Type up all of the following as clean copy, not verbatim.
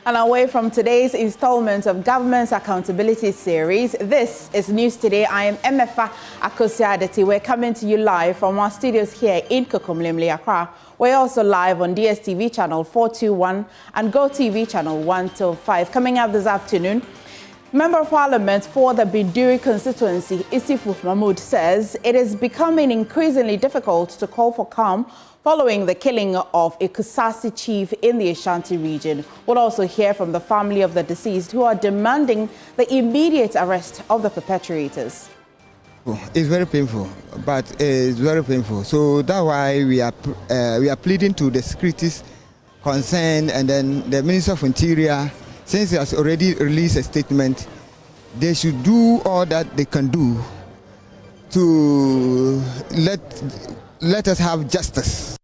And away from today's installment of Government's Accountability Series, this is News Today. I am MFA Akosiadeti. We're coming to you live from our studios here in Kokomlemle, Accra. We're also live on DSTV channel 421 and GoTV channel 125. Coming up this afternoon, Member of Parliament for the Binduri constituency, Isifu Mahmood, says it is becoming increasingly difficult to call for calm following the killing of a Kusasi chief in the Ashanti region. We'll also hear from the family of the deceased, who are demanding the immediate arrest of the perpetrators. It's very painful, but it's very painful. So that's why we are pleading to the securities concerned, and then the Minister of Interior, since he has already released a statement, they should do all that they can do to let us have justice.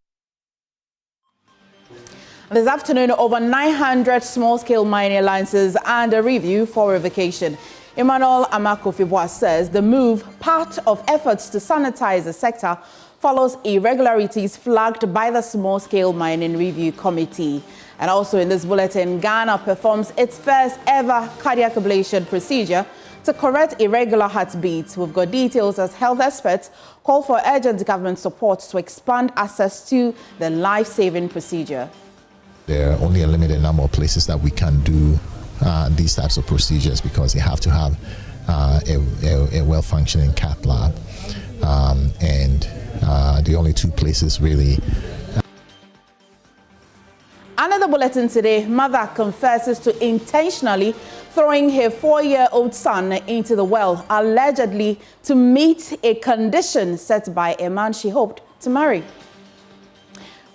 This afternoon, over 900 small-scale mining licenses and a review for revocation. Emmanuel Amakofibwa says the move, part of efforts to sanitize the sector, follows irregularities flagged by the Small-Scale Mining Review Committee. And also in this bulletin, Ghana performs its first ever cardiac ablation procedure to correct irregular heartbeats. We've got details as health experts call for urgent government support to expand access to the life-saving procedure. There are only a limited number of places that we can do these types of procedures because you have to have a well-functioning cath lab, and the only two places really. Another bulletin today, mother confesses to intentionally throwing her 4-year-old son into the well, allegedly to meet a condition set by a man she hoped to marry.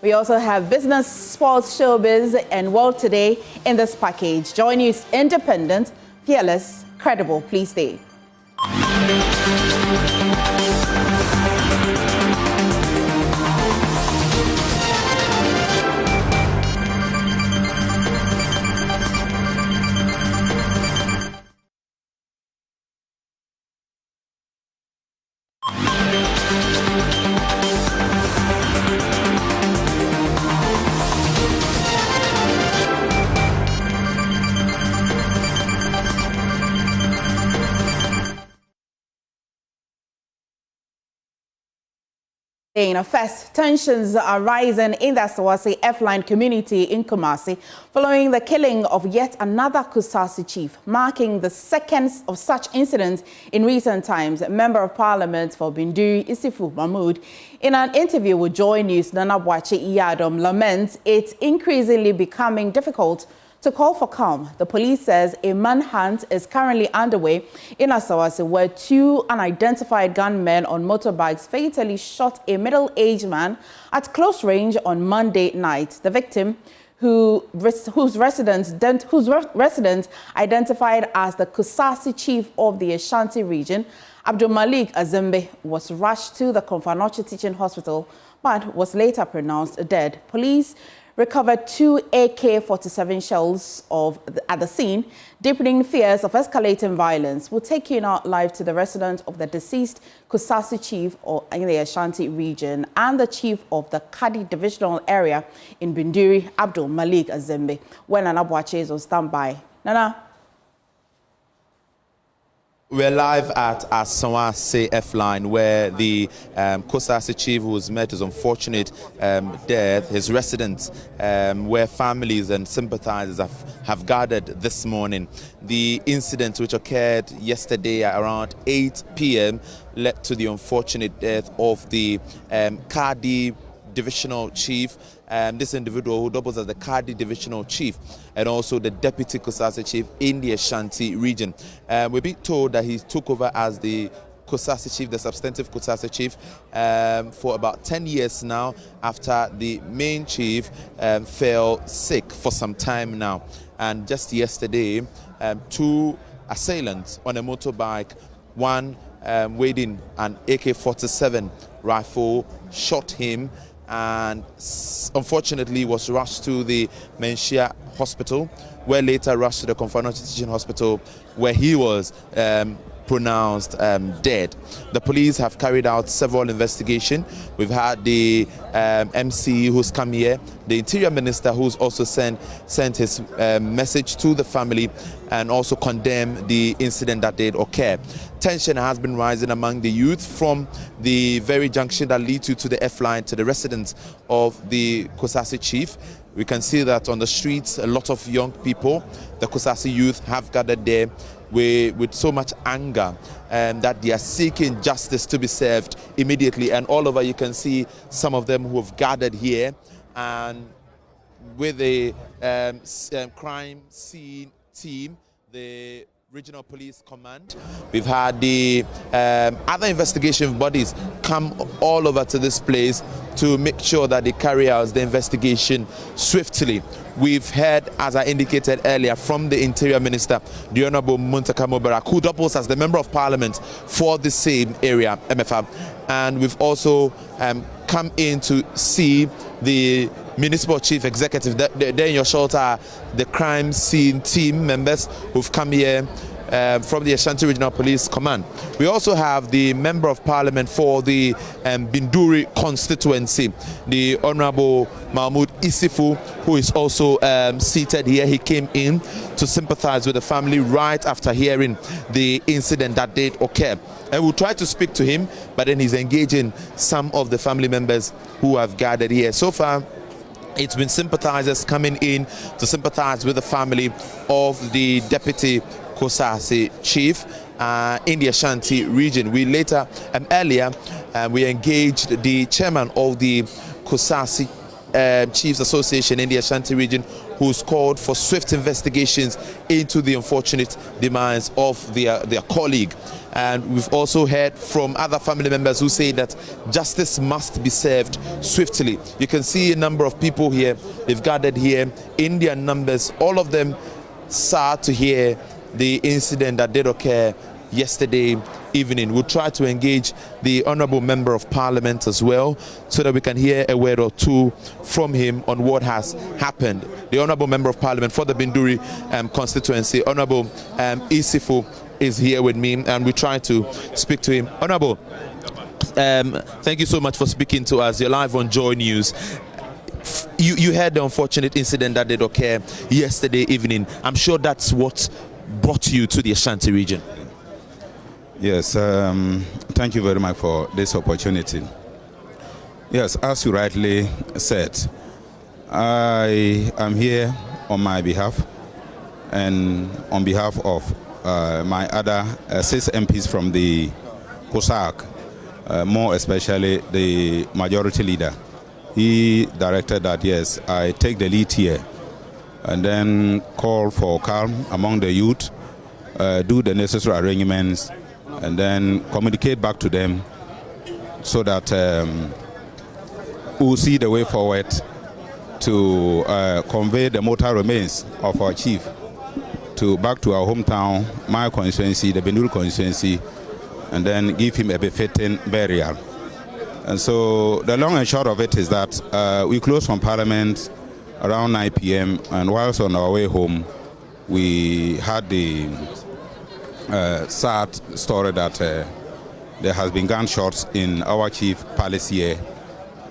We also have business, sports, showbiz, and world today in this package. Join News independent, fearless, credible. Please stay. First, tensions are rising in the Asawase F-line community in Kumasi following the killing of yet another Kusasi chief, marking the second of such incidents in recent times. Member of Parliament for Binduri, Isifu Mahmood, in an interview with Joy News, Nana Bwache Iyadom laments it's increasingly becoming difficult to call for calm. The police says a manhunt is currently underway in Asawase, where two unidentified gunmen on motorbikes fatally shot a middle-aged man at close range on Monday night. The victim, whose residents identified as the Kusasi chief of the Ashanti region, Malik Azembe, was rushed to the Konfanoche Teaching Hospital but was later pronounced dead. Police recovered 2 AK-47 shells at the scene, deepening fears of escalating violence. We'll take you now live to the resident of the deceased Kusasi chief in the Ashanti region and the chief of the Kadi divisional area in Binduri, Malik Azembe, when Nana Bwache is on standby. Nana. We're live at Asawase F-line, where the Kusasi chief who was met his unfortunate death, his residence, where families and sympathizers have gathered this morning. The incident, which occurred yesterday at around 8 p.m., led to the unfortunate death of the Kadi divisional chief. This individual who doubles as the Kadi divisional chief and also the deputy Kusasi chief in the Ashanti region. We've been told that he took over as the Kusasi chief, the substantive Kusasi chief, for about 10 years now, after the main chief fell sick for some time now. And just yesterday, two assailants on a motorbike, one wielding an AK-47 rifle, shot him and unfortunately was rushed to the Menshia Hospital, where later rushed to the Konfanoche Teaching Hospital, where he was pronounced dead. The police have carried out several investigations. We've had the MC who's come here, the Interior Minister who's also sent his message to the family and also condemned the incident that did occur. Tension has been rising among the youth from the very junction that leads you to the F-line to the residence of the Kusasi Chief. We can see that on the streets, a lot of young people, the Kusasi youth, have gathered there with so much anger that they are seeking justice to be served immediately. And all over you can see some of them who have gathered here and with the crime scene team, the Regional Police Command. We've had the other investigation bodies come all over to this place to make sure that they carry out the investigation swiftly. We've heard, as I indicated earlier, from the Interior Minister, the Honorable Muntaka Mubarak, who doubles as the Member of Parliament for the same area, MFA. And we've also come in to see the Municipal Chief Executive. There in your shoulder are the crime scene team members who've come here from the Ashanti Regional Police Command. We also have the Member of Parliament for the Binduri constituency, the Honorable Mahmoud Isifu, who is also seated here. He came in to sympathize with the family right after hearing the incident that did occur. And we'll try to speak to him, but then he's engaging some of the family members who have gathered here. So far, it's been sympathizers coming in to sympathize with the family of the Deputy Kusasi Chief in the Ashanti region. We later, earlier, we engaged the chairman of the Kusasi Chiefs Association in the Ashanti region, who's called for swift investigations into the unfortunate demise of their colleague. And we've also heard from other family members who say that justice must be served swiftly. You can see a number of people here. They've gathered here in their numbers, all of them sad to hear the incident that did occur yesterday evening. We'll try to engage the Honourable Member of Parliament as well, so that we can hear a word or two from him on what has happened. The Honourable Member of Parliament for the Binduri constituency, Honourable Isifu, is here with me, and we try to speak to him. Honourable, thank you so much for speaking to us. You're live on Joy News. You heard the unfortunate incident that did occur yesterday evening. I'm sure that's what brought you to the Ashanti region. Yes, thank you very much for this opportunity. Yes, as you rightly said, I am here on my behalf and on behalf of my other 6 MPs from the COSAC, more especially the majority leader. He directed that, yes, I take the lead here and then call for calm among the youth, do the necessary arrangements, and then communicate back to them so that we'll see the way forward to convey the mortal remains of our chief back to our hometown, my constituency, the Binduri constituency, and then give him a befitting burial. And so the long and short of it is that we closed from Parliament around 9 p.m. and whilst on our way home, we had the sad story that there has been gunshots in our chief palace here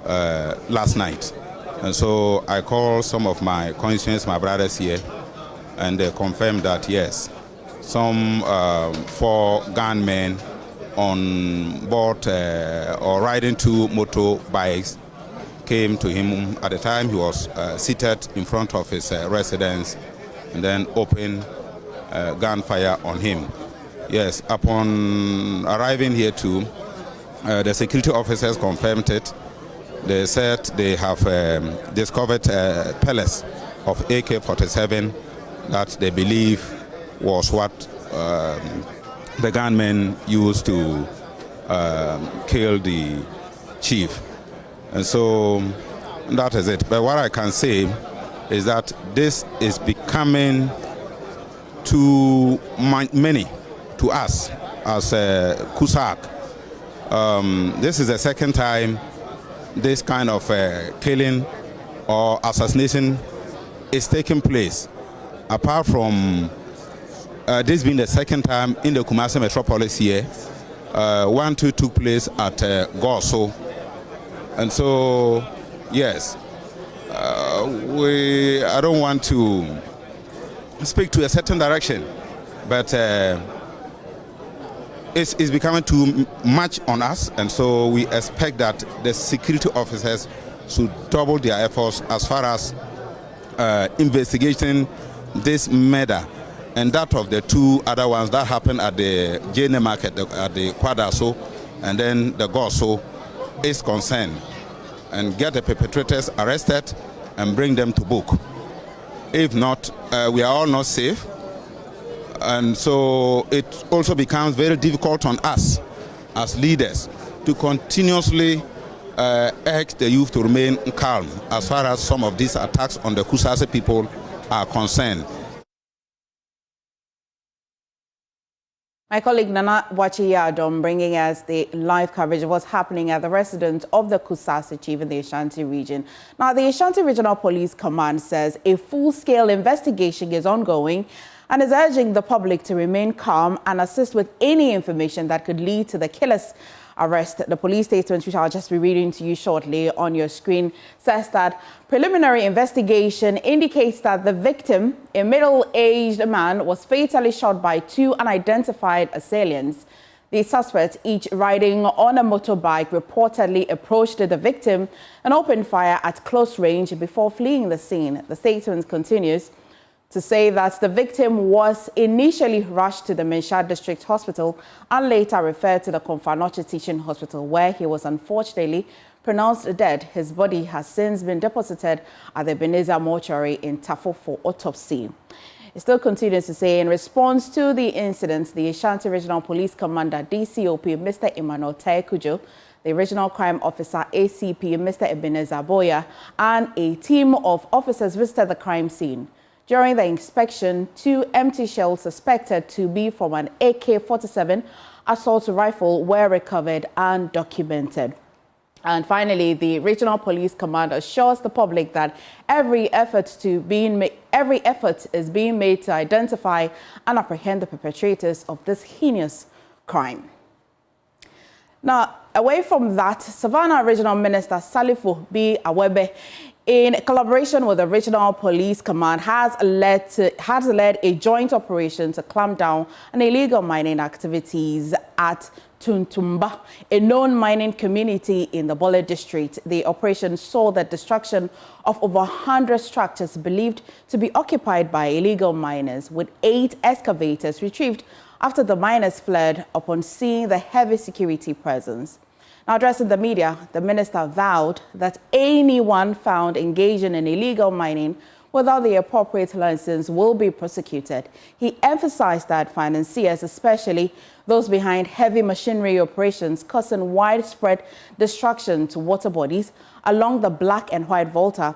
last night. And so I called some of my constituents, my brothers here, and they confirmed that yes, some 4 gunmen on board or riding 2 motorbikes came to him at the time he was seated in front of his residence and then opened gunfire on him. Yes, upon arriving here too, the security officers confirmed it. They said they have discovered pellets of AK-47 that they believe was what the gunmen used to kill the chief. And so that is it. But what I can say is that this is becoming too many to us as CUSAC. This is the second time this kind of killing or assassination is taking place. Apart from this being the second time in the Kumasi metropolis here. 1-2 took place at Goso. And so, yes, I don't want to speak to a certain direction, but it's becoming too much on us, and so we expect that the security officers should double their efforts as far as investigating this murder and that of the two other ones that happened at the JN market, at the Kwadaso, and then the Goso is concerned, and get the perpetrators arrested and bring them to book. If not, we are all not safe. And so it also becomes very difficult on us as leaders to continuously urge the youth to remain calm as far as some of these attacks on the Kusasi people are concerned. My colleague Nana Wachiyadom bringing us the live coverage of what's happening at the residence of the Kusasi Chief in the Ashanti region. Now, the Ashanti Regional Police Command says a full-scale investigation is ongoing and is urging the public to remain calm and assist with any information that could lead to the killer's arrest. The police statement, which I'll just be reading to you shortly on your screen, says that preliminary investigation indicates that the victim, a middle-aged man, was fatally shot by two unidentified assailants. The suspects, each riding on a motorbike, reportedly approached the victim and opened fire at close range before fleeing the scene. The statement continues to say that the victim was initially rushed to the Mensah District Hospital and later referred to the Komfanoche Teaching Hospital, where he was unfortunately pronounced dead. His body has since been deposited at the Ebenezer mortuary in Tafo for autopsy. It still continues to say, in response to the incident, the Ashanti Regional Police Commander, DCOP, Mr. Emmanuel Taekujo, the Regional Crime Officer, ACP, Mr. Ebenezer Boya, and a team of officers visited the crime scene. During the inspection, 2 empty shells suspected to be from an AK-47 assault rifle were recovered and documented. And finally, the Regional Police Command assures the public that every effort is being made to identify and apprehend the perpetrators of this heinous crime. Now, away from that, Savannah Regional Minister Salifu B. Awebe, in collaboration with the Regional Police Command, has led a joint operation to clamp down on illegal mining activities at Tuntumba, a known mining community in the Bole district. The operation saw the destruction of over 100 structures believed to be occupied by illegal miners, with 8 excavators retrieved after the miners fled upon seeing the heavy security presence. Now, addressing the media, the minister vowed that anyone found engaging in illegal mining without the appropriate license will be prosecuted. He emphasized that financiers, especially those behind heavy machinery operations causing widespread destruction to water bodies along the Black and White Volta,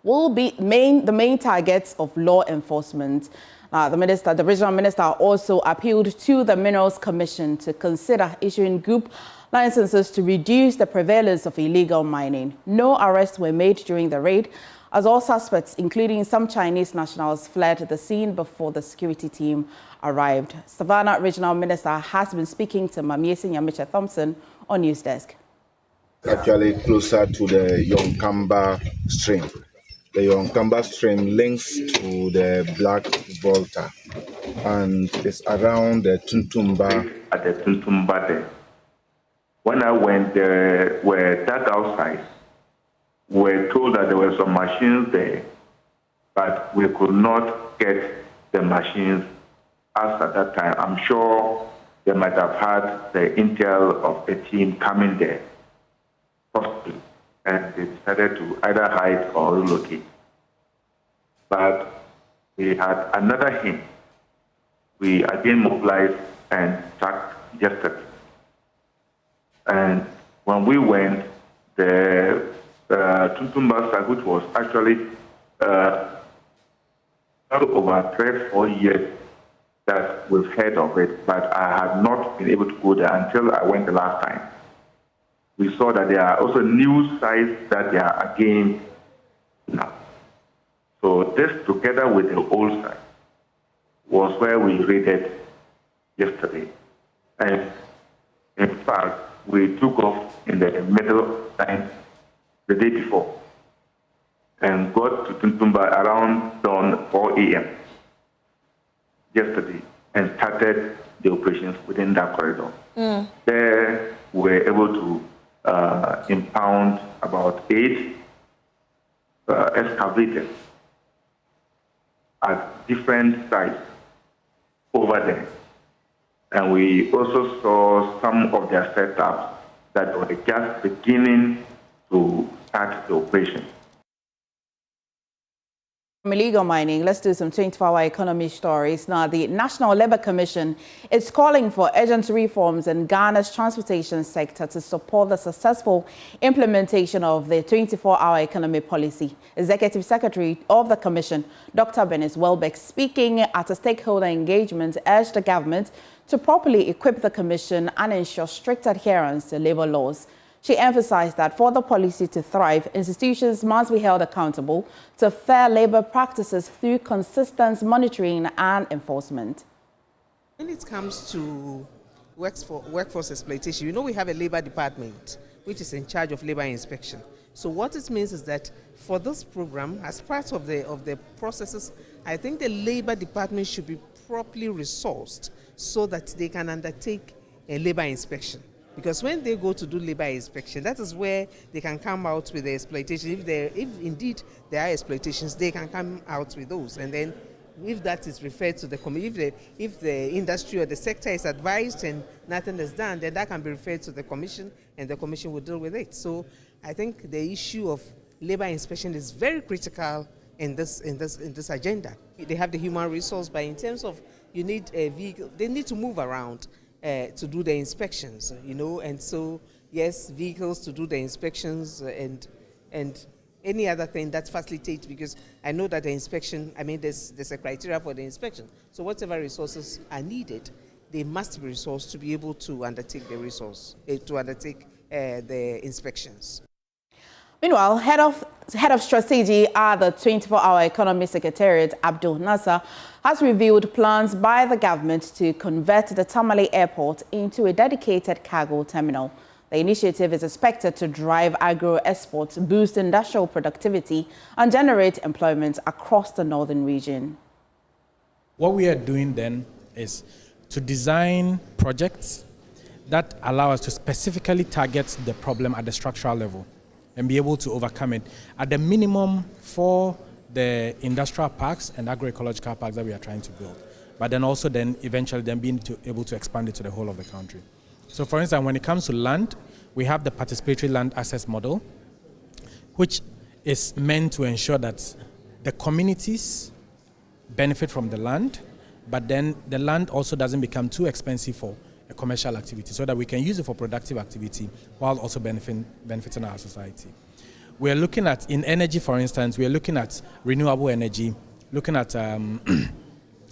will be the main targets of law enforcement. The regional minister also appealed to the Minerals Commission to consider issuing group licenses to reduce the prevalence of illegal mining. No arrests were made during the raid, as all suspects, including some Chinese nationals, fled the scene before the security team arrived. Savannah Regional Minister has been speaking to Mamiesi Nyamiche Thompson on News Desk. Actually closer to the Yonkamba stream. The Yonkamba stream links to the Black Volta, and it's around the Tuntumba. At the Tuntumba there. When I went, there were dug outside. We were told that there were some machines there, but we could not get the machines as at that time. I'm sure they might have had the intel of a team coming there, possibly, and they decided to either hide or relocate. But we had another hint. We again mobilized and tracked yesterday. And when we went, the Tuntumba site, which was actually over 3-4 years that we've heard of it, but I had not been able to go there until I went the last time. We saw that there are also new sites that they are again now. So this, together with the old site, was where we raided yesterday. And in fact, we took off in the middle of the night the day before and got to Tuntumba around dawn 4 a.m. yesterday and started the operations within that corridor. There we were able to impound about 8 excavators at different sites over there. And we also saw some of their setups that were just beginning to start the operation. From illegal mining, let's do some 24-hour economy stories. Now, the National Labour Commission is calling for urgent reforms in Ghana's transportation sector to support the successful implementation of the 24-hour economy policy. Executive Secretary of the Commission, Dr. Bernice Welbeck, speaking at a stakeholder engagement, urged the government to properly equip the Commission and ensure strict adherence to labour laws. She emphasized that for the policy to thrive, institutions must be held accountable to fair labor practices through consistent monitoring and enforcement. When it comes to workforce exploitation, you know we have a labor department which is in charge of labor inspection. So what it means is that for this program, as part of the processes, I think the labor department should be properly resourced so that they can undertake a labor inspection. Because when they go to do labor inspection, that is where they can come out with the exploitation. If indeed there are exploitations, they can come out with those. And then if that is referred to the commission, if the industry or the sector is advised and nothing is done, then that can be referred to the commission and the commission will deal with it. So I think the issue of labor inspection is very critical in this agenda. They have the human resource, but in terms of you need a vehicle, they need to move around to do the inspections, you know, and so yes, vehicles to do the inspections and any other thing that facilitates, because I know that the inspection, I mean, there's a criteria for the inspection. So whatever resources are needed, they must be resourced to be able to undertake the the inspections. Meanwhile, head of strategy at the 24-hour economy secretariat, Abdul Nasser, has revealed plans by the government to convert the Tamale airport into a dedicated cargo terminal. The initiative is expected to drive agro-exports, boost industrial productivity, and generate employment across the northern region. What we are doing then is to design projects that allow us to specifically target the problem at the structural level and be able to overcome it at the minimum for the industrial parks and agroecological parks that we are trying to build, but then also then eventually then being able to expand it to the whole of the country. So for instance, when it comes to land, we have the participatory land access model, which is meant to ensure that the communities benefit from the land, but then the land also doesn't become too expensive for a commercial activity, so that we can use it for productive activity while also benefiting our society. We are looking at, in energy for instance, we are looking at renewable energy, looking at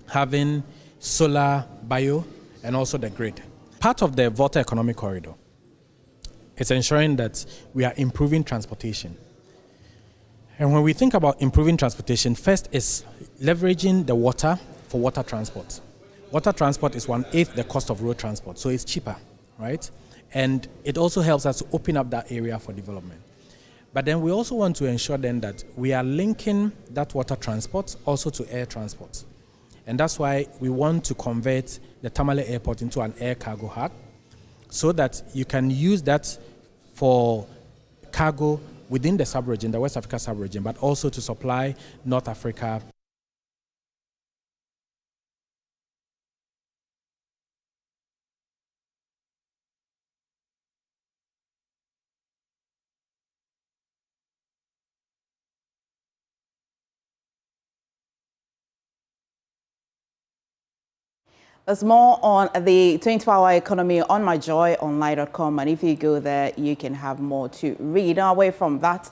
having solar, bio, and also the grid. Part of the Volta Economic Corridor is ensuring that we are improving transportation. And when we think about improving transportation, first is leveraging the water for water transport. Water transport is 1/8 the cost of road transport, so it's cheaper, right? And it also helps us to open up that area for development. But then we also want to ensure then that we are linking that water transport also to air transport. And that's why we want to convert the Tamale airport into an air cargo hub, so that you can use that for cargo within the sub-region, the West Africa sub-region, but also to supply North Africa. There's more on the 24-hour economy on myjoyonline.com, and if you go there, you can have more to read. Now, away from that,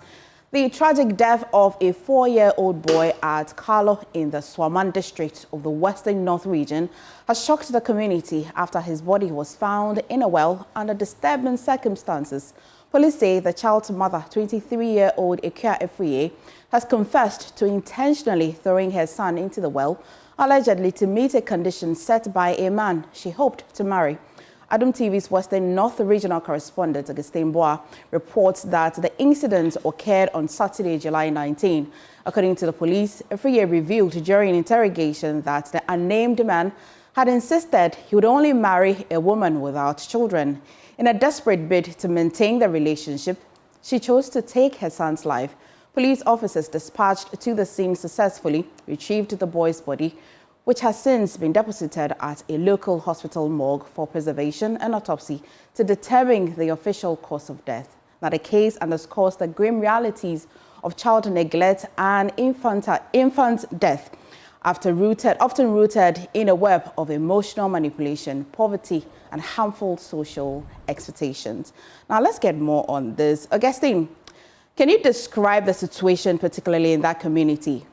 the tragic death of a 4-year-old boy at Kalo in the Swaman district of the Western North region has shocked the community after his body was found in a well under disturbing circumstances. Police say the child's mother, 23-year-old Ekia Efriye, has confessed to intentionally throwing her son into the well allegedly to meet a condition set by a man she hoped to marry. Adom TV's Western North Regional correspondent Augustine Boa reports that the incident occurred on Saturday, July 19. According to the police, Afriye revealed during interrogation that the unnamed man had insisted he would only marry a woman without children. In a desperate bid to maintain the relationship, she chose to take her son's life. Police officers dispatched to the scene successfully retrieved the boy's body, which has since been deposited at a local hospital morgue for preservation and autopsy to determine the official cause of death. Now, the case underscores the grim realities of child neglect and infant death, often rooted in a web of emotional manipulation, poverty, and harmful social expectations. Now, let's get more on this. Augustine, can you describe the situation, particularly in that community?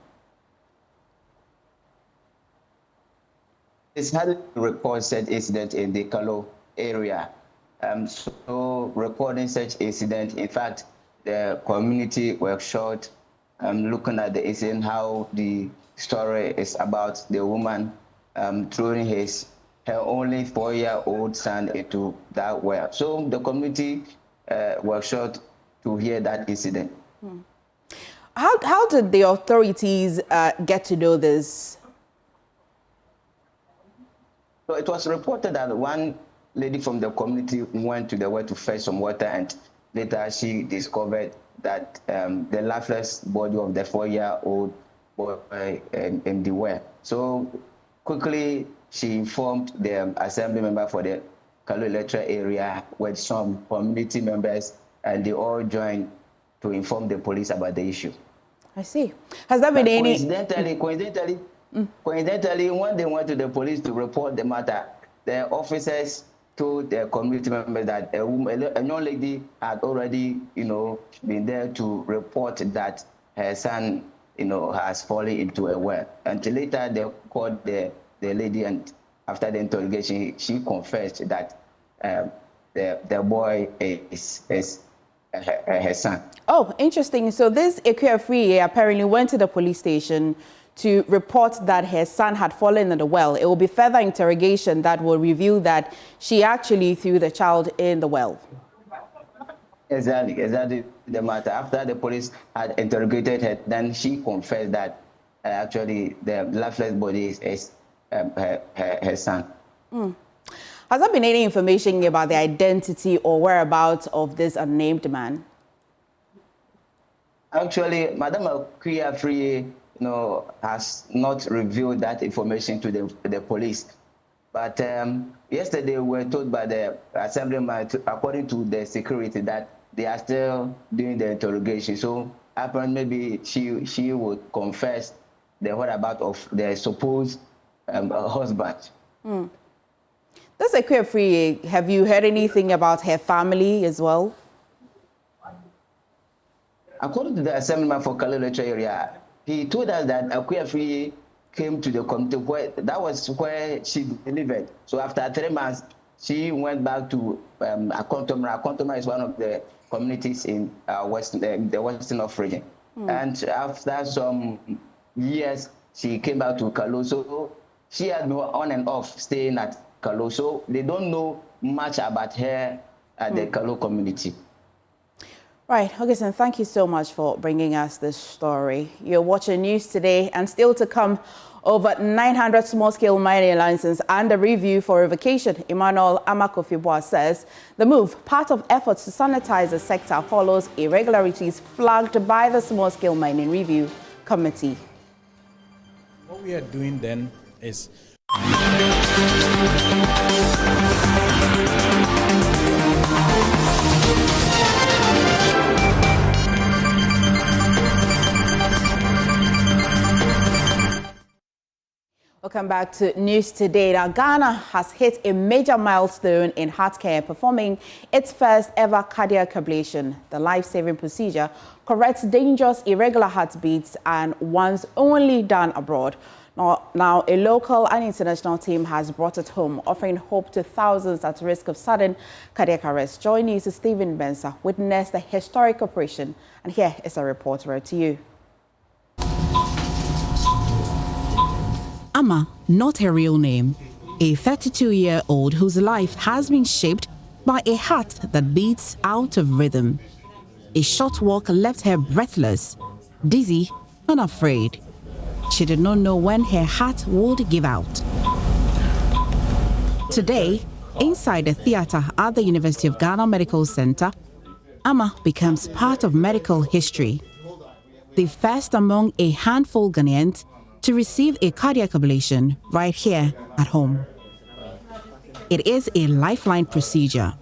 It's had reported incident in the Kalo area. So recording such incident, in fact, the community workshop looking at the incident, how the story is about the woman throwing her only 4-year-old son into that well. So the community workshop to hear that incident. How did the authorities get to know this? So it was reported that one lady from the community went to the well to fetch some water, and later she discovered that the lifeless body of the 4-year-old boy in the well. So quickly she informed the assembly member for the Kalu electoral area with some community members, and they all joined to inform the police about the issue. I see. Has there been any... Coincidentally, when they went to the police to report the matter, the officers told the community members that a young lady had already, been there to report that her son, has fallen into a well. Until later, they called the lady, and after the interrogation, she confessed that the boy is her son. Oh, interesting. So this Equitable apparently went to the police station to report that her son had fallen in the well. It will be further interrogation that will reveal that she actually threw the child in the well. Exactly the matter. After the police had interrogated her, then she confessed that actually the lifeless body is her son. Has there been any information about the identity or whereabouts of this unnamed man? Actually, Madam Akwia has not revealed that information to the police. But yesterday we were told by the assemblyman, according to the security, that they are still doing the interrogation. So apparently maybe she would confess the whereabouts of the supposed husband. This Equitable, have you heard anything about her family as well? According to the assemblyman for Kalu electoral area, he told us that Equitable came to the community that was where she delivered. So after 3 months, she went back to Akontoma. Akontoma is one of the communities in the Western North region. And after some years, she came back to Kalu. So she had been on and off staying at Kalu. So they don't know much about her at the Kalu community. Right, Augustine, thank you so much for bringing us this story. You're watching News Today, and still to come, over 900 small-scale mining licenses under review for revocation. Emmanuel Amakofibwa says the move, part of efforts to sanitize the sector, follows irregularities flagged by the Small-Scale Mining Review Committee. What we are doing then is... Welcome back to News Today. Now, Ghana has hit a major milestone in heart care, performing its first ever cardiac ablation. The life-saving procedure corrects dangerous irregular heartbeats and once only done abroad. Now, a local and international team has brought it home, offering hope to thousands at risk of sudden cardiac arrest. Join News' Stephen Bensa witnessed the historic operation, and here is a report read to you. Amma, not her real name, a 32-year-old whose life has been shaped by a heart that beats out of rhythm. A short walk left her breathless, dizzy, and afraid. She did not know when her heart would give out. Today, inside the theater at the University of Ghana Medical Center, Amma becomes part of medical history. The first among a handful of Ghanaians to receive a cardiac ablation right here at home. It is a lifeline procedure.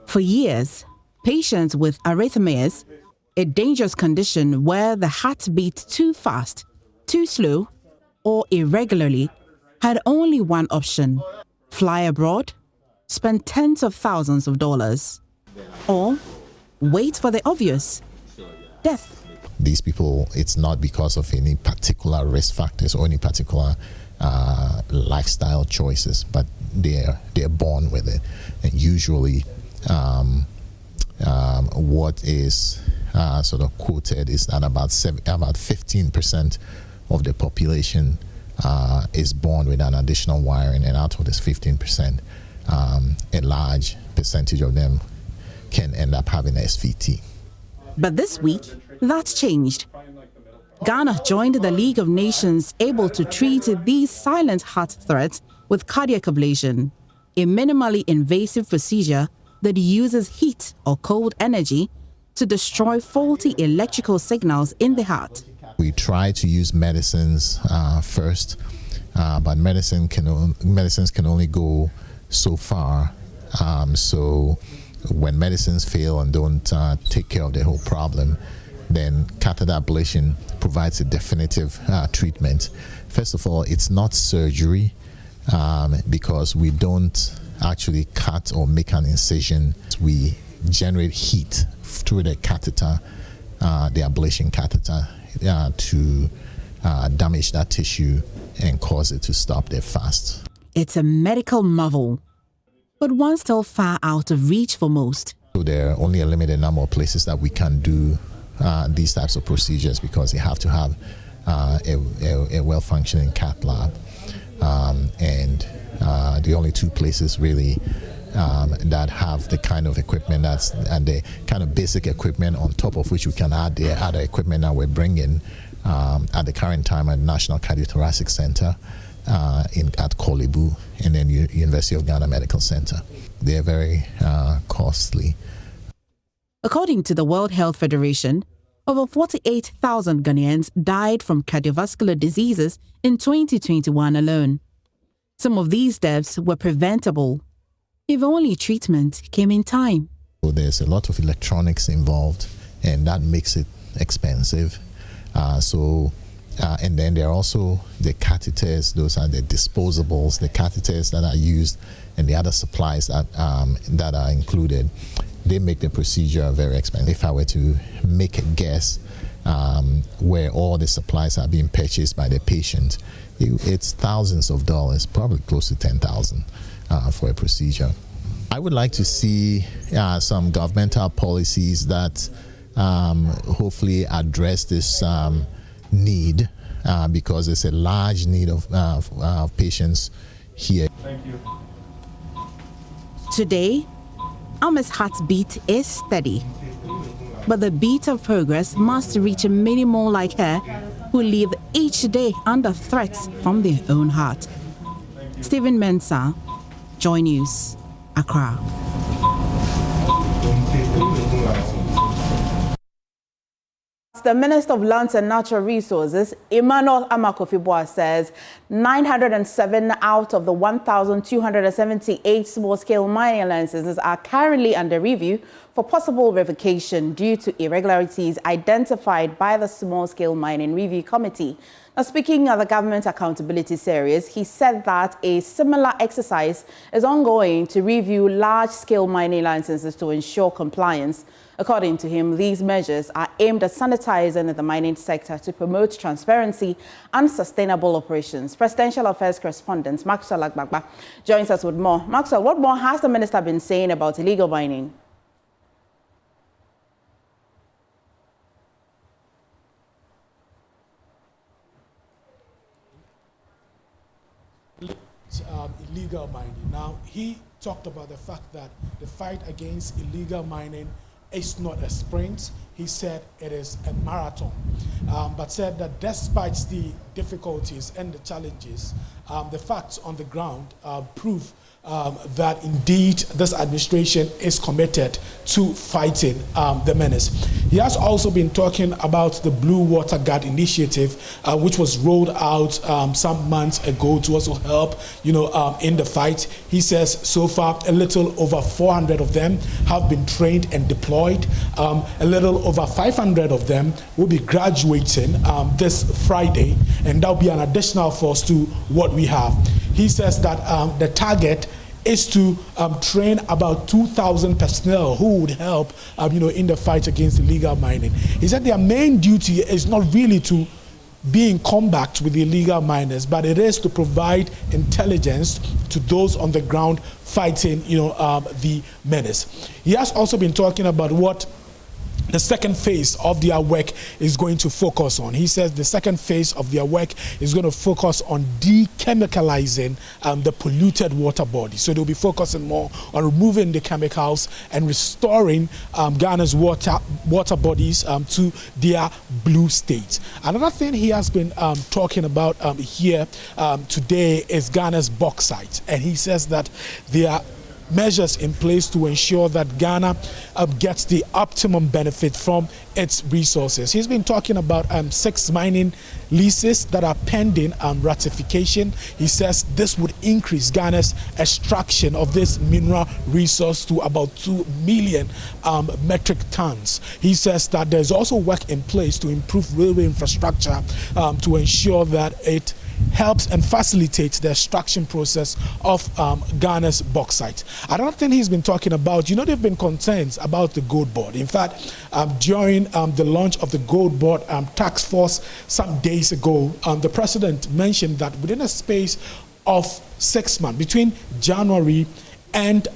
For years, patients with arrhythmias, a dangerous condition where the heart beats too fast, too slow, or irregularly, had only one option: fly abroad, spend tens of thousands of dollars, or wait for the obvious: death. These people, it's not because of any particular risk factors or any particular lifestyle choices, but they're born with it. And usually what is sort of quoted is that about 15% of the population is born with an additional wiring, and out of this 15%, a large percentage of them can end up having SVT. But this week, that's changed. Ghana joined the League of Nations able to treat these silent heart threats with cardiac ablation, a minimally invasive procedure that uses heat or cold energy to destroy faulty electrical signals in the heart. We try to use medicines first, but medicines can only go so far. So when medicines fail and don't take care of the whole problem, then catheter ablation provides a definitive treatment. First of all, it's not surgery because we don't actually cut or make an incision. We generate heat through the catheter, the ablation catheter, to damage that tissue and cause it to stop there fast. It's a medical marvel, but one still far out of reach for most. So there are only a limited number of places that we can do these types of procedures because you have to have a well-functioning cath lab. And the only two places really that have the kind of equipment and the kind of basic equipment on top of which we can add the other equipment that we're bringing at the current time at National Cardiothoracic Center at Kolibu, and then University of Ghana Medical Center. They're very costly. According to the World Health Federation, over 48,000 Ghanaians died from cardiovascular diseases in 2021 alone. Some of these deaths were preventable if only treatment came in time. So there's a lot of electronics involved, and that makes it expensive. And then there are also the catheters. Those are the disposables, the catheters that are used, and the other supplies that are included. They make the procedure very expensive. If I were to make a guess where all the supplies are being purchased by the patient, it's thousands of dollars, probably close to 10,000 for a procedure. I would like to see some governmental policies that hopefully address this need because there's a large need of patients here. Thank you. Today, Amma's heartbeat is steady, but the beat of progress must reach many more like her who live each day under threats from their own heart. Stephen Mensah, Joy News, Accra. The Minister of Lands and Natural Resources, Emmanuel Amakofi-Boa, says 907 out of the 1,278 small-scale mining licenses are currently under review for possible revocation due to irregularities identified by the Small-Scale Mining Review Committee. Now, speaking at the Government Accountability Series, he said that a similar exercise is ongoing to review large-scale mining licenses to ensure compliance. According to him, these measures are aimed at sanitizing the mining sector to promote transparency and sustainable operations. Presidential Affairs correspondent Maxwell Agbagba joins us with more. Maxwell, what more has the minister been saying about illegal mining? illegal mining. Now, he talked about the fact that the fight against illegal mining is not a sprint. He said it is a marathon, but said that despite the difficulties and the challenges, the facts on the ground prove that indeed this administration is committed to fighting the menace. He has also been talking about the Blue Water Guard initiative, which was rolled out some months ago to also help, in the fight. He says so far a little over 400 of them have been trained and deployed. A little over 500 of them will be graduating this Friday, and that will be an additional force to what we have. He says that the target is to train about 2,000 personnel who would help, in the fight against illegal mining. He said their main duty is not really to be in combat with illegal miners, but it is to provide intelligence to those on the ground fighting, the menace. He has also been talking about what the second phase of their work is going to focus on. He says the second phase of their work is going to focus on decemicalizing the polluted water bodies. So they'll be focusing more on removing the chemicals and restoring Ghana's water bodies to their blue state. Another thing he has been talking about here today is Ghana's bauxite. And he says that there are measures in place to ensure that Ghana gets the optimum benefit from its resources. He's been talking about 6 mining leases that are pending ratification. He says this would increase Ghana's extraction of this mineral resource to about 2 million metric tons. He says that there's also work in place to improve railway infrastructure to ensure that it helps and facilitates the extraction process of Ghana's bauxite. Another thing he's been talking about, there have been concerns about the gold board. In fact, during the launch of the gold board task force some days ago, the president mentioned that within a space of 6 months, between January and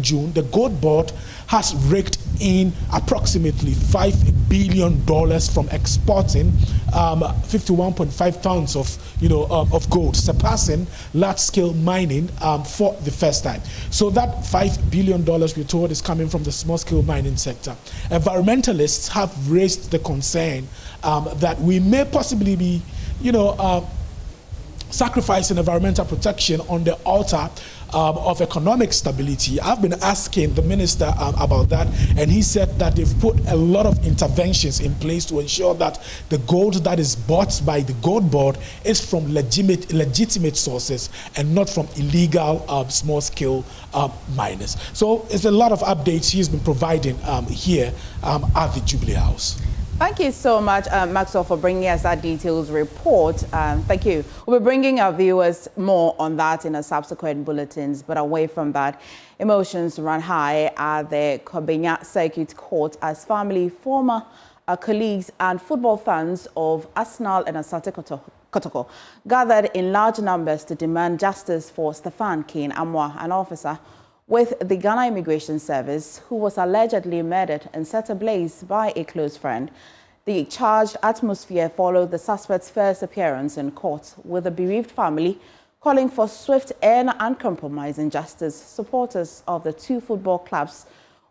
June, the gold board has raked in approximately $5 billion from exporting 51.5 tons of gold, surpassing large-scale mining for the first time. So that $5 billion, we're told, is coming from the small-scale mining sector. Environmentalists have raised the concern that we may possibly be, sacrificing environmental protection on the altar of economic stability. I've been asking the minister about that, and he said that they've put a lot of interventions in place to ensure that the gold that is bought by the gold board is from legitimate sources and not from illegal small-scale miners. So it's a lot of updates he's been providing here at the Jubilee House. Thank you so much, Maxwell, for bringing us that details report. Thank you. We'll be bringing our viewers more on that in our subsequent bulletins. But away from that, emotions run high at the Kobenya Circuit Court as family, former colleagues and football fans of Arsenal and Asante Kotoko gathered in large numbers to demand justice for Stefan King Amwa, an officer with the Ghana Immigration Service, who was allegedly murdered and set ablaze by a close friend. The charged atmosphere followed the suspect's first appearance in court, with the bereaved family calling for swift and uncompromising justice. Supporters of the 2 football clubs,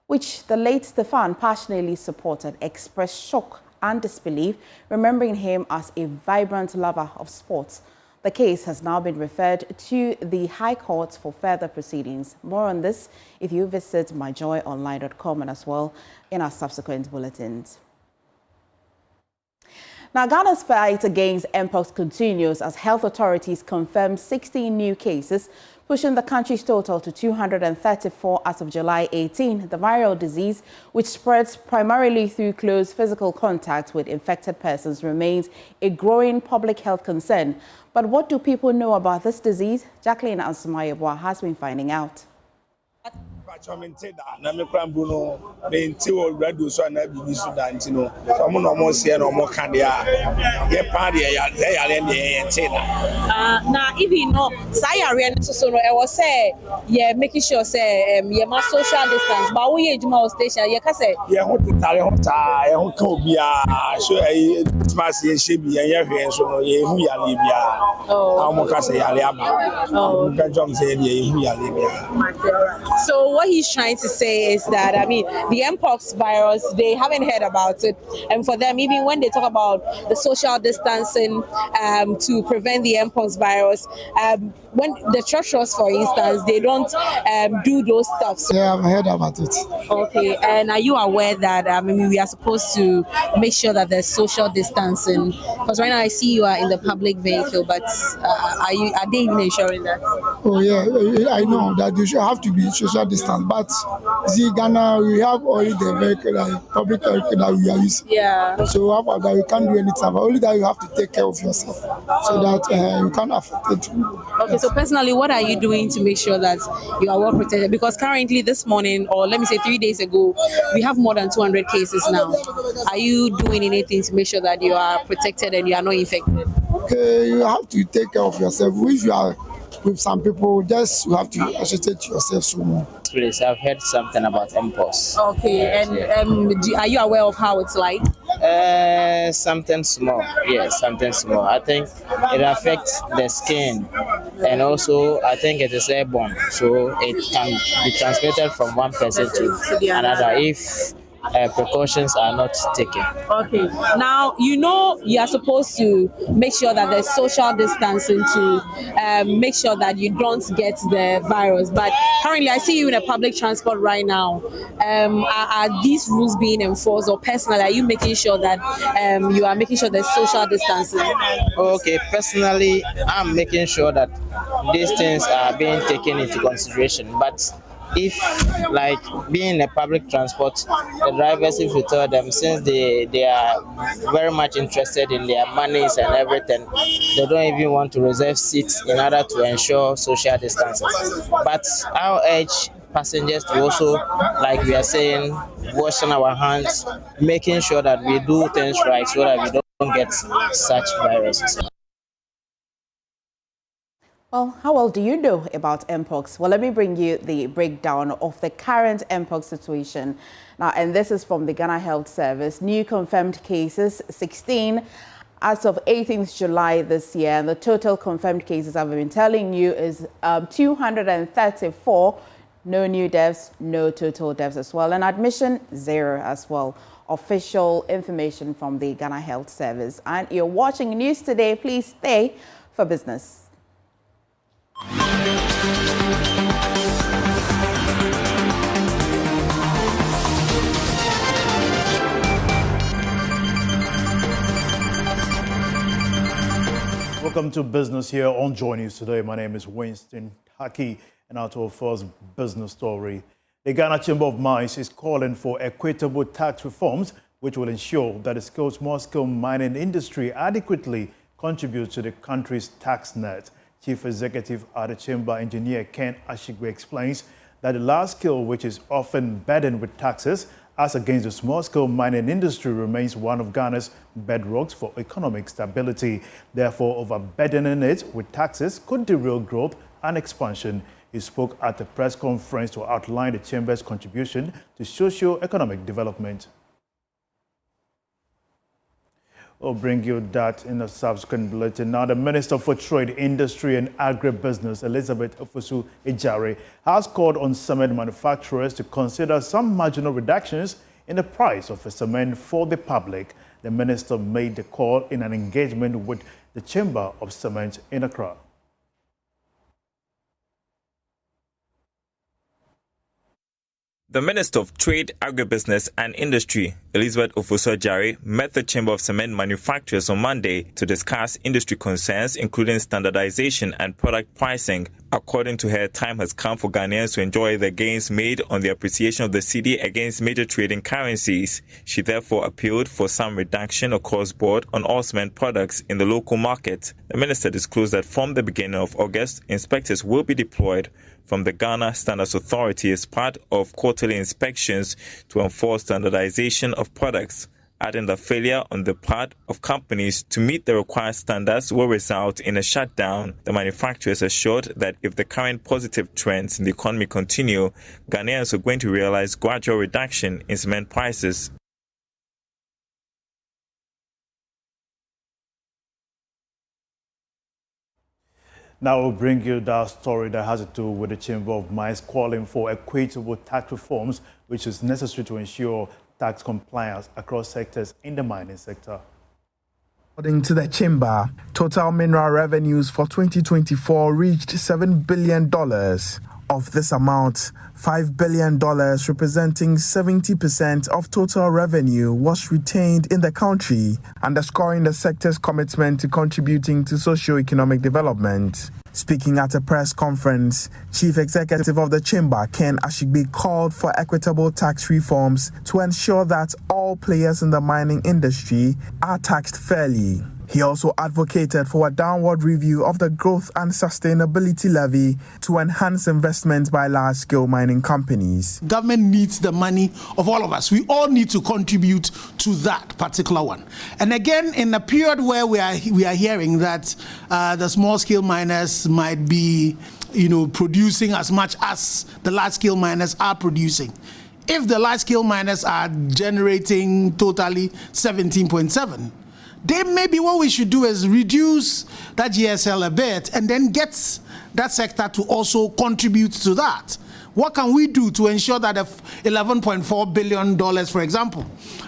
which the late Stefan passionately supported, expressed shock and disbelief, remembering him as a vibrant lover of sports. The case has now been referred to the High Court for further proceedings. More on this if you visit myjoyonline.com and as well in our subsequent bulletins. Now, Ghana's fight against M-Pox continues as health authorities confirm 16 new cases, pushing the country's total to 234 as of July 18. The viral disease, which spreads primarily through close physical contact with infected persons, remains a growing public health concern. But what do people know about this disease? Jacqueline Ansumayebwa has been finding out. Now, if you know, I was say, yeah, making sure say, yeah, my social distance, but we age my station, yeah, say, yeah, what the Smash ye she be ye hwe so no ye hu yale bia. Oh. How ka say yale aba. Oh. Ka jom say ye hu yale bia. So what he's trying to say is that, I mean, the M-Pox virus, they haven't heard about it. And for them, even when they talk about the social distancing to prevent the M-Pox virus, when the churches, for instance, they don't do those stuff. So, yeah, I've heard about it. Okay, and are you aware that we are supposed to make sure that there's social distancing? Because right now I see you are in the public vehicle, but are they even ensuring that? Oh yeah, I know that you should have to be social distance, but see, Ghana, we have only the vehicle, like public vehicle that we are using. Yeah. So about that, you can't do anything. But only that you have to take care of yourself, so that you can't affect it. Okay, so personally, what are you doing to make sure that you are well protected? Because currently this morning, or let me say 3 days ago, we have more than 200 cases now. Are you doing anything to make sure that you are protected and you are not infected? Okay, you have to take care of yourself. If you are with some people, just you have to associate yourself so more. Please, I've heard something about M-Pox. Okay, and are you aware of how it's like? Something small. Yes, something small. I think it affects the skin, and also I think it is airborne, so it can be transmitted from one person to another if precautions are not taken. Okay. Now, you are supposed to make sure that there's social distancing to make sure that you don't get the virus. But currently, I see you in a public transport right now. Are these rules being enforced, or personally, are you making sure that you are making sure there's social distancing? Okay. Personally, I'm making sure that these things are being taken into consideration. But if, like, being in a public transport, the drivers, if you tell them, since they are very much interested in their monies and everything, they don't even want to reserve seats in order to ensure social distancing. But I'll urge passengers to also, like we are saying, washing our hands, making sure that we do things right so that we don't get such viruses. Well, how well do you know about M-Pox? Well, let me bring you the breakdown of the current M-Pox situation. Now, and this is from the Ghana Health Service. New confirmed cases, 16 as of 18th July this year. And the total confirmed cases I've been telling you is 234. No new deaths, no total deaths as well. And admission, 0 as well. Official information from the Ghana Health Service. And you're watching News Today. Please stay for business. Welcome to Business here on Joy News Today. My name is Winston Taki, and now to our first business story. The Ghana Chamber of Mines is calling for equitable tax reforms, which will ensure that the small-scale mining industry adequately contributes to the country's tax net. Chief Executive at the Chamber, Engineer Ken Ashigwe, explains that the large scale, which is often burdened with taxes, as against the small-scale mining industry, remains one of Ghana's bedrocks for economic stability. Therefore, overburdening it with taxes could derail growth and expansion. He spoke at a press conference to outline the Chamber's contribution to socio-economic development. We'll bring you that in a subsequent bulletin. Now, the Minister for Trade, Industry and Agribusiness, Elizabeth Ofosu-Ejare, has called on cement manufacturers to consider some marginal reductions in the price of cement for the public. The minister made the call in an engagement with the Chamber of Cement in Accra. The Minister of Trade, Agribusiness and Industry, Elizabeth Ofosu-Ejare, met the Chamber of Cement Manufacturers on Monday to discuss industry concerns, including standardization and product pricing. According to her, time has come for Ghanaians to enjoy the gains made on the appreciation of the cedi against major trading currencies. She therefore appealed for some reduction across board on all cement products in the local market. The minister disclosed that from the beginning of August, inspectors will be deployed from the Ghana Standards Authority as part of quarterly inspections to enforce standardization of products, adding that failure on the part of companies to meet the required standards will result in a shutdown. The manufacturers assured that if the current positive trends in the economy continue, Ghanaians are going to realize gradual reduction in cement prices. Now we'll bring you that story that has to do with the Chamber of Mines calling for equitable tax reforms, which is necessary to ensure tax compliance across sectors in the mining sector. According to the Chamber, total mineral revenues for 2024 reached $7 billion. Of this amount, $5 billion, representing 70% of total revenue, was retained in the country, underscoring the sector's commitment to contributing to socio-economic development. Speaking at a press conference, Chief Executive of the Chamber, Ken Ashigbe, called for equitable tax reforms to ensure that all players in the mining industry are taxed fairly. He also advocated for a downward review of the growth and sustainability levy to enhance investment by large-scale mining companies. Government needs the money of all of us. We all need to contribute to that particular one. And again, in a period where we are hearing that the small-scale miners might be, producing as much as the large-scale miners are producing. If the large-scale miners are generating totally 17.7, then maybe what we should do is reduce that GSL a bit and then get that sector to also contribute to that. What can we do to ensure that the $11.4 billion, for example,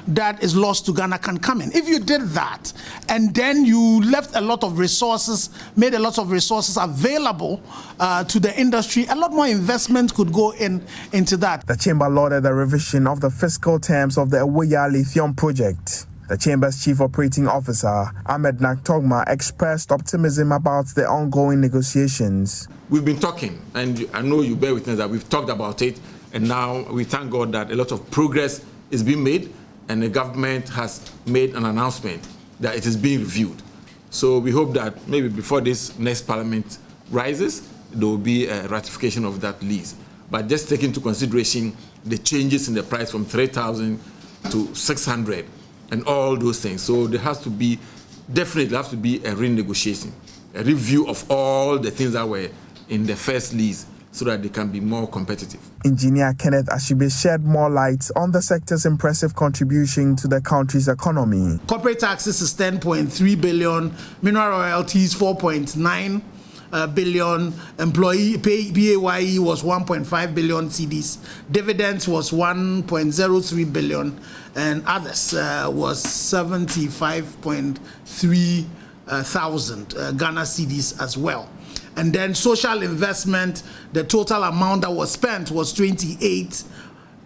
that is lost to Ghana can come in? If you did that and then you left a lot of resources, made a lot of resources available to the industry, a lot more investment could go into that. The Chamber lauded the revision of the fiscal terms of the Ewoya Lithium project. The Chamber's Chief Operating Officer, Ahmed Naktogma, expressed optimism about the ongoing negotiations. We've been talking, and I know you bear witness that we've talked about it, and now we thank God that a lot of progress is being made, and the government has made an announcement that it is being reviewed. So we hope that maybe before this next parliament rises, there will be a ratification of that lease. But just take into consideration the changes in the price from 3,000 to 600. And all those things. So there has to be, definitely have to be a renegotiation, a review of all the things that were in the first lease so that they can be more competitive. Engineer Kenneth Ashibe shed more light on the sector's impressive contribution to the country's economy. Corporate taxes is 10.3 billion, mineral royalties 4.9 billion, employee PAYE was 1.5 billion cedis, dividends was 1.03 billion, and others was 75.3 thousand Ghana cedis as well. And then social investment, the total amount that was spent was $28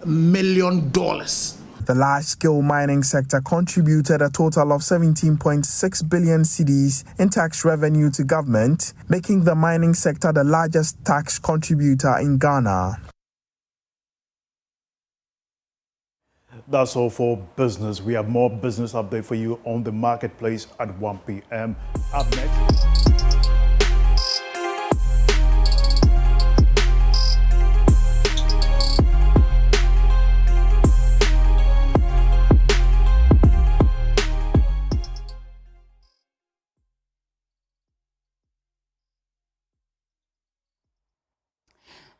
million. The large-scale mining sector contributed a total of 17.6 billion cedis in tax revenue to government, making the mining sector the largest tax contributor in Ghana. That's all for business. We have more business update for you on the marketplace at 1 p.m. Up next.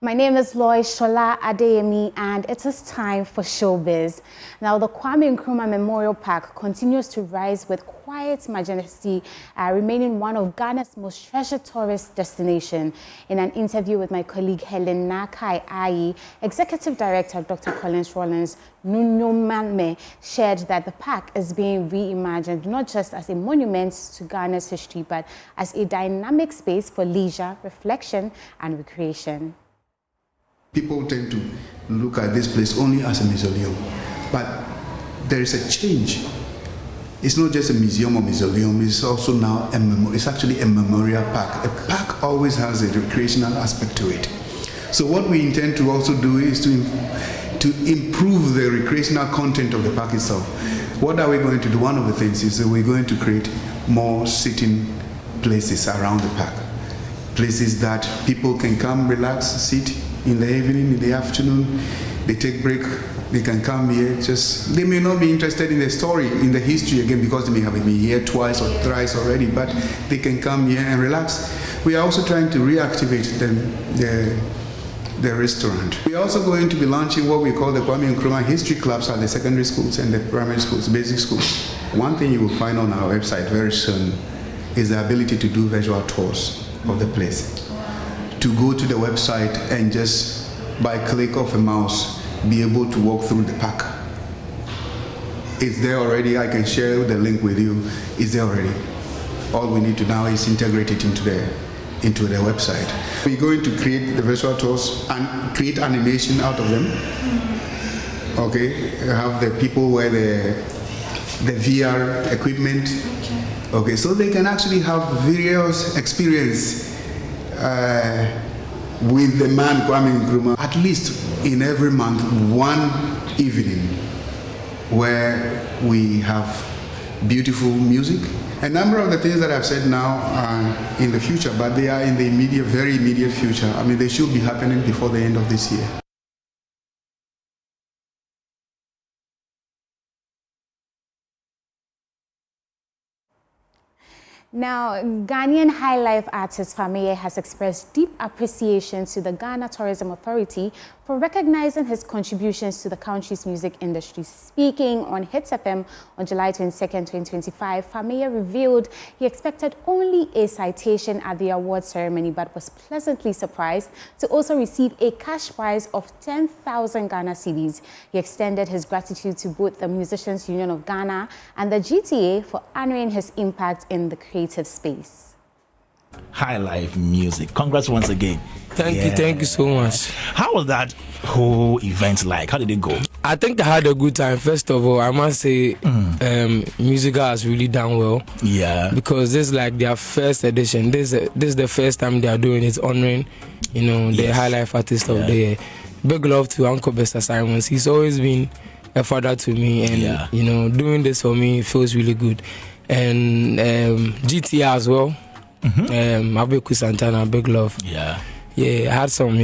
My name is Lois Shola Adeyemi, and it is time for showbiz. Now, the Kwame Nkrumah Memorial Park continues to rise with quiet majesty, remaining one of Ghana's most treasured tourist destinations. In an interview with my colleague Helen Nakai Ayi, Executive Director Dr. Collins Rollins Nunomanme shared that the park is being reimagined not just as a monument to Ghana's history, but as a dynamic space for leisure, reflection, and recreation. People tend to look at this place only as a museum, but there is a change. It's not just a museum or mausoleum, it's also now it's actually a memorial park. A park always has a recreational aspect to it. So what we intend to also do is to improve the recreational content of the park itself. What are we going to do? One of the things is that we're going to create more sitting places around the park. Places that people can come, relax, sit in the evening, in the afternoon. They take break, they can come here. They may not be interested in the story, in the history again, because they may have been here twice or thrice already, but they can come here and relax. We are also trying to reactivate the restaurant. We are also going to be launching what we call the Kwame Nkrumah History Clubs at the secondary schools and the primary schools, basic schools. One thing you will find on our website very soon is the ability to do virtual tours. of the place. To go to the website and just by click of a mouse be able to walk through the park. It's there already. I can share the link with you. It's there already. All we need to now is integrate it into the website. We're going to create the virtual tours and create animation out of them. Okay, have the people wear the VR equipment. Okay, so they can actually have various experience with the man Kwame Nkrumah. At least in every month, one evening where we have beautiful music. A number of the things that I've said now are in the future, but they are in the immediate, very immediate future. I mean, they should be happening before the end of this year. Now, Ghanaian high life artist Fameye has expressed deep appreciation to the Ghana Tourism Authority for recognizing his contributions to the country's music industry. Speaking on Hits FM on July 22nd, 2025, Fameye revealed he expected only a citation at the award ceremony, but was pleasantly surprised to also receive a cash prize of 10,000 Ghana cedis. He extended his gratitude to both the Musicians Union of Ghana and the GTA for honoring his impact in the creative space. High life music. Congrats once again. Thank you so much. How was that whole event like? How did it go? I think I had a good time. First of all, I must say Musica has really done well. Yeah. Because this is like their first edition. This is the first time they are doing it, honoring, the high life artist of the year. Big love to Uncle Bester Simons. He's always been a father to me, and doing this for me feels really good. And GTA as well. Abeku Santana, big love. Yeah, I had some,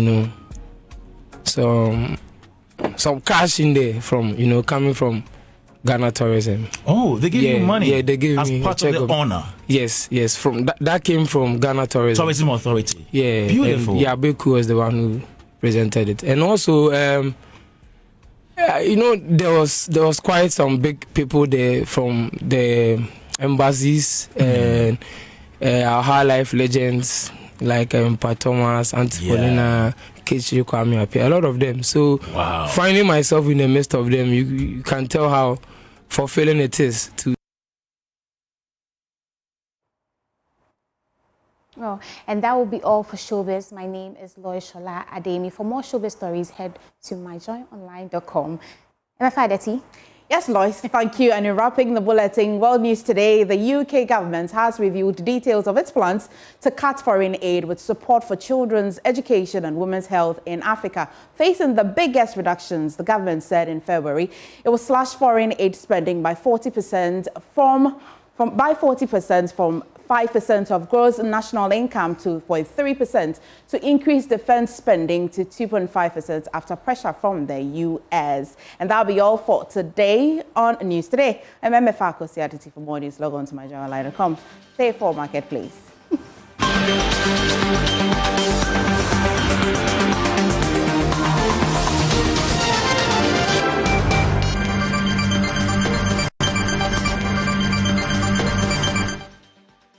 some cash in there from, coming from Ghana Tourism. Oh, they gave you money? Yeah, they gave me as part of the honor? Yes, from that came from Ghana Tourism. Tourism Authority? Yeah. Beautiful. And, Abeku was the one who presented it. And also, there was quite some big people there from the embassies and our high life legends like Pat Thomas, Auntie Paulina, Kechi Kwame Appiah, a lot of them. So finding myself in the midst of them, you can tell how fulfilling it is to. Well, and that will be all for Showbiz. My name is Loishola Ademi. For more Showbiz stories, head to myjoyonline.com. MFI Yes, Lois, thank you. And in wrapping the bulletin, world news today, the UK government has revealed details of its plans to cut foreign aid with support for children's education and women's health in Africa. Facing the biggest reductions, the government said in February, it will slash foreign aid spending by 40% from 5% of gross national income to 0.3% to increase defense spending to 2.5% after pressure from the U.S. And that'll be all for today on News Today. I'm MFA Kosiaditi. For more news, log on to myjoyonline.com. Stay for Marketplace.